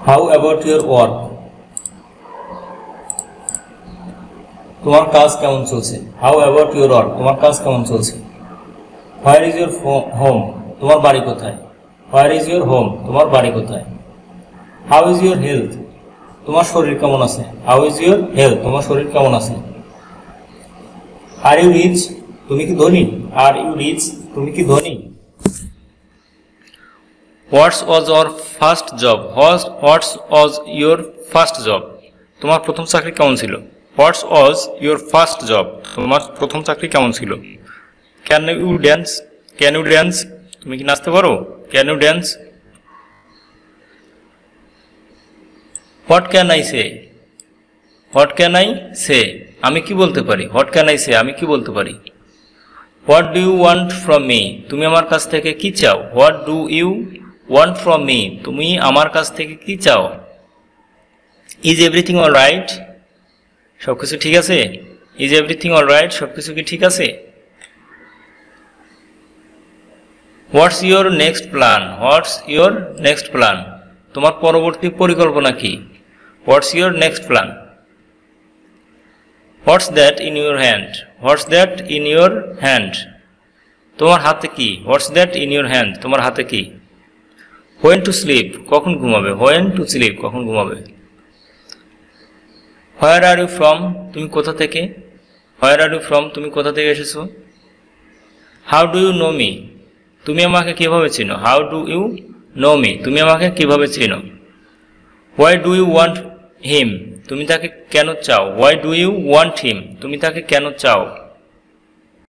How about your work? তোমার কাজ কেমন চলছে? How about your work? তোমার কাজ কেমন চলছে? Where is your home? তোমার বাড়ি কোথায়? Where is your home? তোমার বাড়ি কোথায়? How is your health? তোমার শরীর কেমন আছে? How is your health? তোমার শরীর কেমন আছে? Are you rich? তুমি কি ধনী? Are you rich? তুমি কি ধনী? What's was your first job? What's was your first job? তোমার প্রথম চাকরি কেমন ছিল? হোয়াটস ওয়াজ ইউর ফার্স্ট জব? তোমার প্রথম চাকরি কেমন ছিল? Can you dance? Can you dance? তুমি কি নাচতে পারো? Can you dance? What can I say? What can I say? আমি কি বলতে পারি? What can I say? আমি কি বলতে পারি? What do you want from me? তুমি আমার কাছ থেকে কি চাও? What do you want from me? তুমি আমার কাছ থেকে কি চাও? Is everything all right? সবকিছু ঠিক আছে? Is everything all right? সবকিছু কি ঠিক আছে? What's your next plan? What's your next plan? তোমার পরবর্তী পরিকল্পনা কি? What's your next plan? What's that in your hand? What's that in your hand? তোমার হাতে কি? What's that in your hand? তোমার হাতে কি? When to sleep? কখন ঘুমাবে? When to sleep? কখন ঘুমাবে? হোয়ার আর ইউ ফ্রম? তুমি কোথা থেকে? হোয়ার আর ইউ ফ্রম? তুমি কোথা থেকে এসেছো? How do you know me? তুমি আমাকে কিভাবে চিনো? How do you know me? তুমি আমাকে কিভাবে চিনো? Why do you want him? তুমি তাকে কেন চাও? Why do you want him? তুমি তাকে কেন চাও?